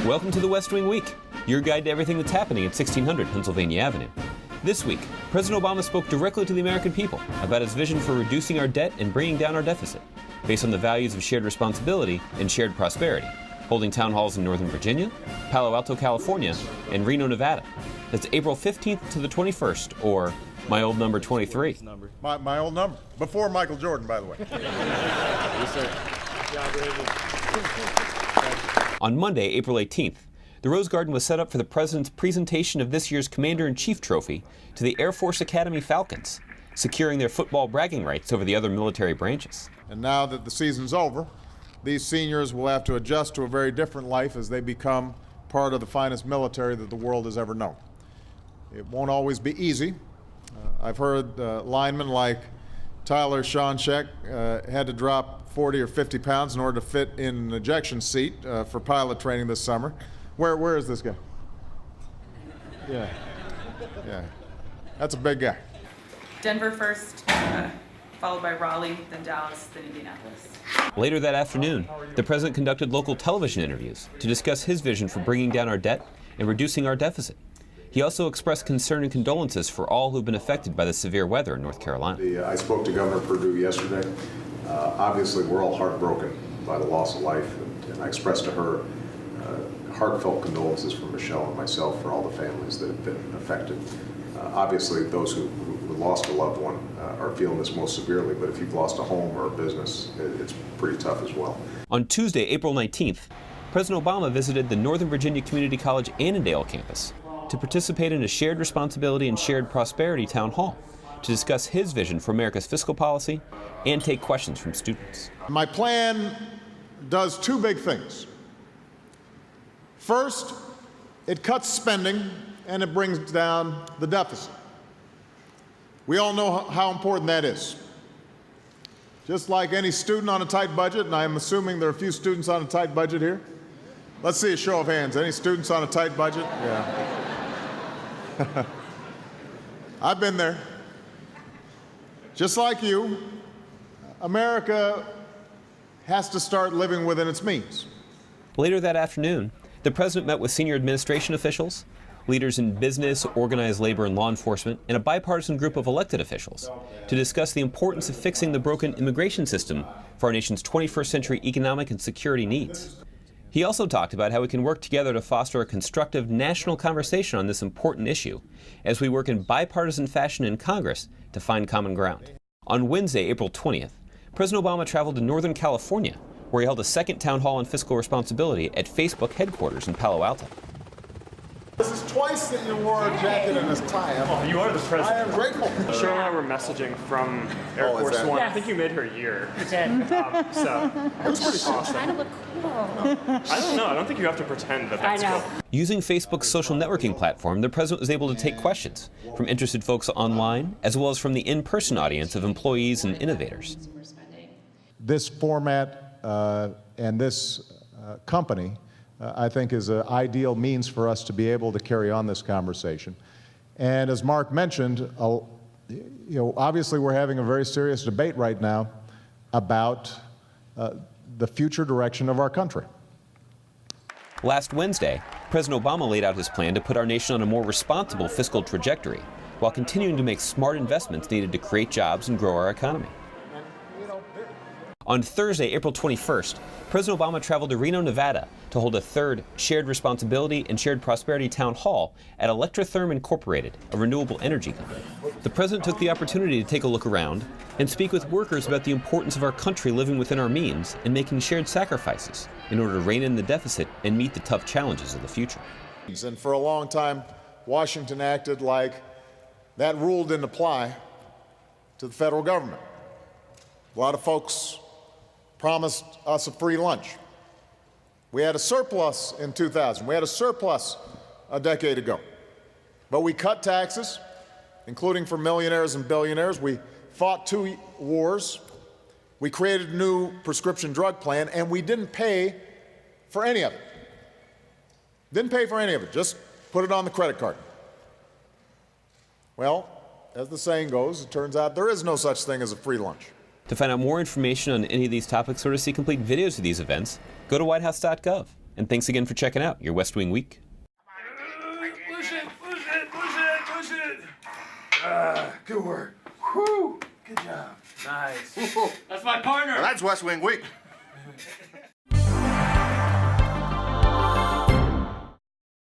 Welcome to the West Wing Week, your guide to everything that's happening at 1600 Pennsylvania Avenue. This week, President Obama spoke directly to the American people about his vision for reducing our debt and bringing down our deficit, based on the values of shared responsibility and shared prosperity, holding town halls in Northern Virginia, Palo Alto, California, and Reno, Nevada. That's April 15th to the 21st, or my old number 23. My old number. Before Michael Jordan, by the way. Yes, sir. Good job, David. On Monday, April 18th, the Rose Garden was set up for the President's presentation of this year's Commander-in-Chief Trophy to the Air Force Academy Falcons, securing their football bragging rights over the other military branches. And now that the season's over, these seniors will have to adjust to a very different life as they become part of the finest military that the world has ever known. It won't always be easy. I've heard linemen like Tyler Schoncheck had to drop 40 or 50 pounds in order to fit in an ejection seat for pilot training this summer. Where is this guy? Yeah. That's a big guy. Denver first, followed by Raleigh, then Dallas, then Indianapolis. Later that afternoon, the President conducted local television interviews to discuss his vision for bringing down our debt and reducing our deficit. He also expressed concern and condolences for all who've been affected by the severe weather in North Carolina. I spoke to Governor Perdue yesterday. Obviously, we're all heartbroken by the loss of life, and I expressed to her heartfelt condolences from Michelle and myself for all the families that have been affected. Obviously, those who lost a loved one are feeling this most severely, but if you've lost a home or a business, it's pretty tough as well. On Tuesday, April 19th, President Obama visited the Northern Virginia Community College Annandale campus to participate in a shared responsibility and shared prosperity town hall to discuss his vision for America's fiscal policy and take questions from students. My plan does two big things. First, it cuts spending and it brings down the deficit. We all know how important that is. Just like any student on a tight budget, and I'm assuming there are a few students on a tight budget here. Let's see a show of hands. Any students on a tight budget? Yeah. I've been there. Just like you, America has to start living within its means. Later that afternoon, the President met with senior administration officials, leaders in business, organized labor, and law enforcement, and a bipartisan group of elected officials to discuss the importance of fixing the broken immigration system for our nation's 21st century economic and security needs. He also talked about how we can work together to foster a constructive national conversation on this important issue as we work in bipartisan fashion in Congress to find common ground. On Wednesday, April 20th, President Obama traveled to Northern California, where he held a second town hall on fiscal responsibility at Facebook headquarters in Palo Alto. This is twice that you wore a jacket and a tie. You are the president. I am grateful. Cheryl and I were messaging from Air Force One. Yes. I think you made her year. You did. So it was pretty awesome. Trying to look cool. I don't know. I don't think you have to pretend that that's cool. Using Facebook's social networking platform, the President was able to take questions from interested folks online, as well as from the in-person audience of employees and innovators. This format and this company I think is an ideal means for us to be able to carry on this conversation. And as Mark mentioned, obviously we're having a very serious debate right now about the future direction of our country. Last Wednesday, President Obama laid out his plan to put our nation on a more responsible fiscal trajectory while continuing to make smart investments needed to create jobs and grow our economy. On Thursday, April 21st, President Obama traveled to Reno, Nevada to hold a third Shared Responsibility and Shared Prosperity Town Hall at Electrotherm Incorporated, a renewable energy company. The President took the opportunity to take a look around and speak with workers about the importance of our country living within our means and making shared sacrifices in order to rein in the deficit and meet the tough challenges of the future. And for a long time, Washington acted like that rule didn't apply to the federal government. A lot of folks promised us a free lunch. We had a surplus in 2000. We had a surplus a decade ago. But we cut taxes, including for millionaires and billionaires. We fought 2 wars. We created a new prescription drug plan, and we didn't pay for any of it. Didn't pay for any of it, just put it on the credit card. Well, as the saying goes, it turns out there is no such thing as a free lunch. To find out more information on any of these topics or to see complete videos of these events, go to whitehouse.gov. And thanks again for checking out your West Wing Week. Push it. Good work. Whew. Good job. Nice. That's my partner. That's West Wing Week.